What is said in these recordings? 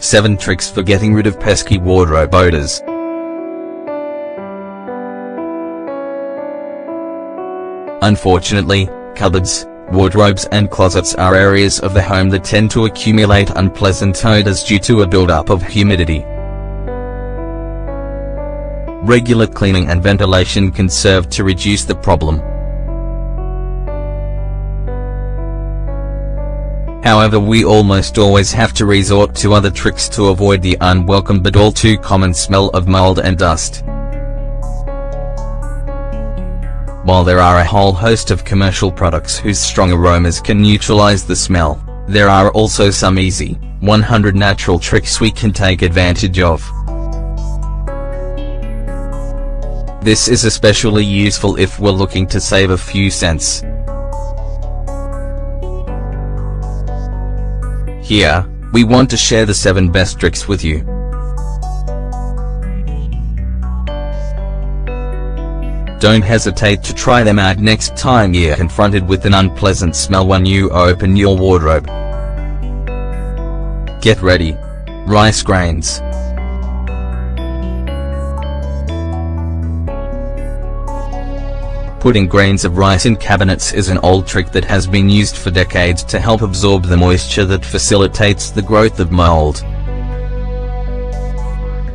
7 Tricks for Getting Rid of Pesky Wardrobe Odors. Unfortunately, cupboards, wardrobes and closets are areas of the home that tend to accumulate unpleasant odors due to a buildup of humidity. Regular cleaning and ventilation can serve to reduce the problem. However, we almost always have to resort to other tricks to avoid the unwelcome but all too common smell of mold and dust. While there are a whole host of commercial products whose strong aromas can neutralize the smell, there are also some easy, 100 natural tricks we can take advantage of. This is especially useful if we're looking to save a few cents. Here, we want to share the 7 best tricks with you. Don't hesitate to try them out next time you're confronted with an unpleasant smell when you open your wardrobe. Get ready. Rice grains. Putting grains of rice in cabinets is an old trick that has been used for decades to help absorb the moisture that facilitates the growth of mold.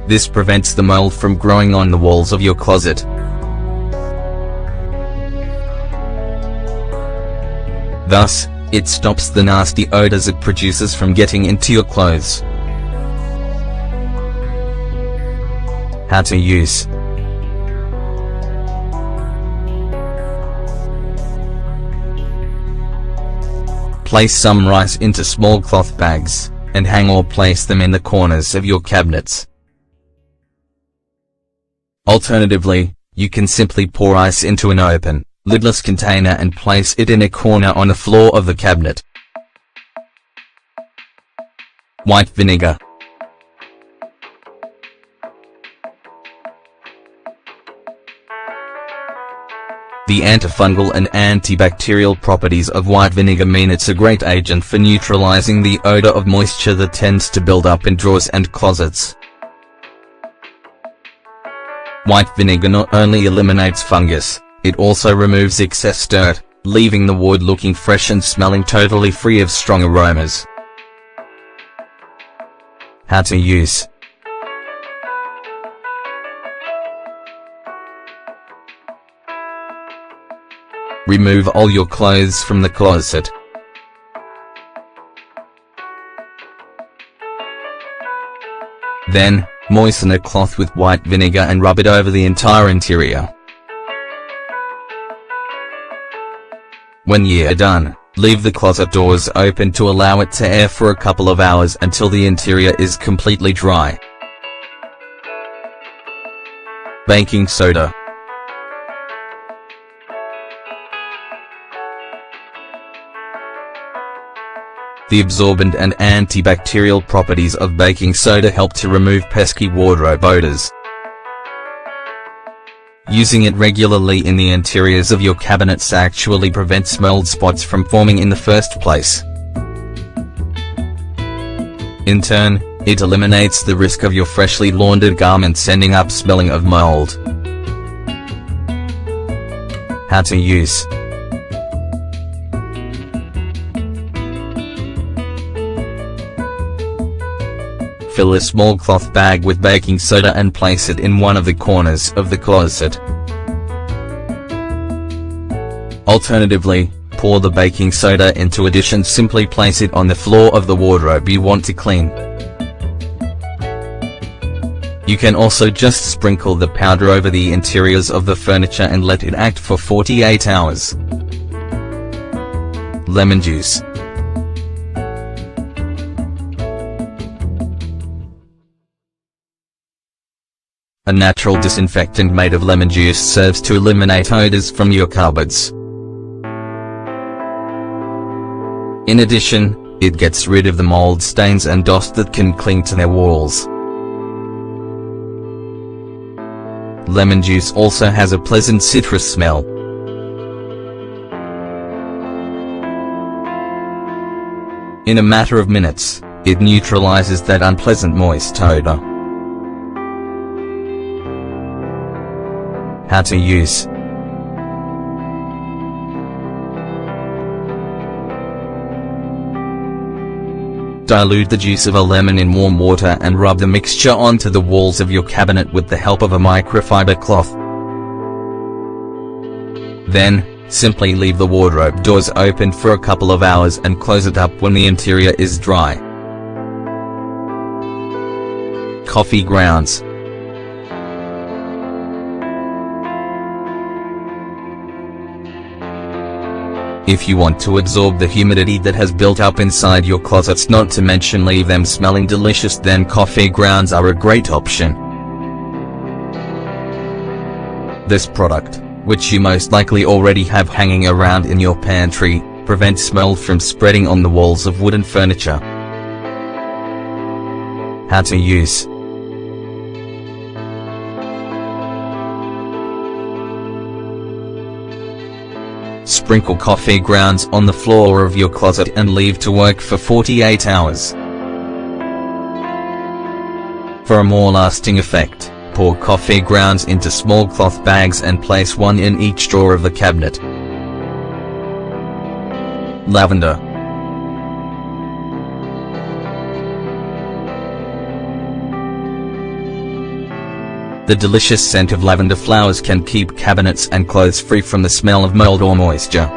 This prevents the mold from growing on the walls of your closet. Thus, it stops the nasty odors it produces from getting into your clothes. How to use. Place some rice into small cloth bags, and hang or place them in the corners of your cabinets. Alternatively, you can simply pour ice into an open, lidless container and place it in a corner on the floor of the cabinet. White vinegar. The antifungal and antibacterial properties of white vinegar mean it's a great agent for neutralizing the odor of moisture that tends to build up in drawers and closets. White vinegar not only eliminates fungus, it also removes excess dirt, leaving the ward looking fresh and smelling totally free of strong aromas. How to use. Remove all your clothes from the closet. Then, moisten a cloth with white vinegar and rub it over the entire interior. When you're done, leave the closet doors open to allow it to air for a couple of hours until the interior is completely dry. Baking soda. The absorbent and antibacterial properties of baking soda help to remove pesky wardrobe odors. Using it regularly in the interiors of your cabinets actually prevents mold spots from forming in the first place. In turn, it eliminates the risk of your freshly laundered garments ending up smelling of mold. How to use. Fill a small cloth bag with baking soda and place it in one of the corners of the closet. Alternatively, pour the baking soda into a dish and simply place it on the floor of the wardrobe you want to clean. You can also just sprinkle the powder over the interiors of the furniture and let it act for 48 hours. Lemon juice. A natural disinfectant made of lemon juice serves to eliminate odors from your cupboards. In addition, it gets rid of the mold stains and dust that can cling to their walls. Lemon juice also has a pleasant citrus smell. In a matter of minutes, It neutralizes that unpleasant moist odor. How to use. Dilute the juice of a lemon in warm water and rub the mixture onto the walls of your cabinet with the help of a microfiber cloth. Then, simply leave the wardrobe doors open for a couple of hours and close it up when the interior is dry. Coffee grounds. If you want to absorb the humidity that has built up inside your closets, not to mention leave them smelling delicious, then coffee grounds are a great option. This product, which you most likely already have hanging around in your pantry, prevents smell from spreading on the walls of wooden furniture. How to use. Sprinkle coffee grounds on the floor of your closet and leave to work for 48 hours. For a more lasting effect, pour coffee grounds into small cloth bags and place one in each drawer of the cabinet. Lavender. The delicious scent of lavender flowers can keep cabinets and clothes free from the smell of mold or moisture.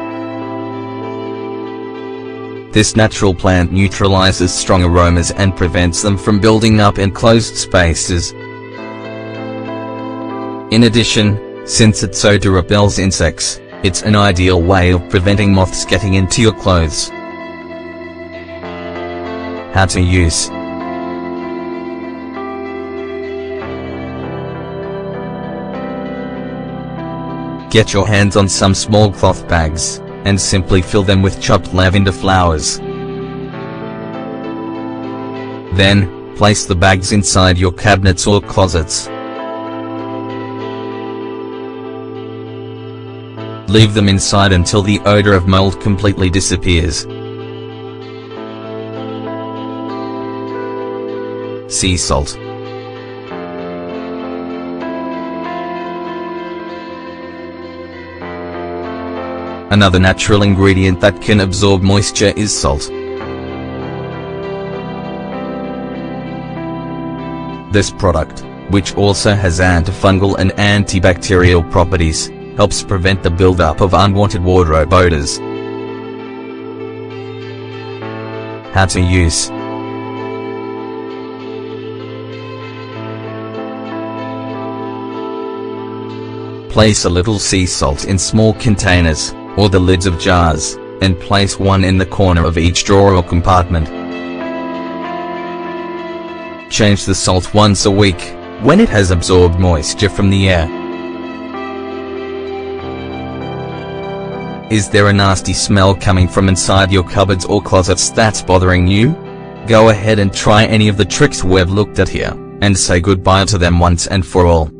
This natural plant neutralizes strong aromas and prevents them from building up in closed spaces. In addition, since its odor repels insects, it's an ideal way of preventing moths getting into your clothes. How to use. Get your hands on some small cloth bags, and simply fill them with chopped lavender flowers. Then, place the bags inside your cabinets or closets. Leave them inside until the odor of mold completely disappears. Sea salt. Another natural ingredient that can absorb moisture is salt. This product, which also has antifungal and antibacterial properties, helps prevent the buildup of unwanted wardrobe odors. How to use. Place a little sea salt in small containers, or the lids of jars, and place one in the corner of each drawer or compartment. Change the salt once a week, when it has absorbed moisture from the air. Is there a nasty smell coming from inside your cupboards or closets that's bothering you? Go ahead and try any of the tricks we've looked at here, and say goodbye to them once and for all.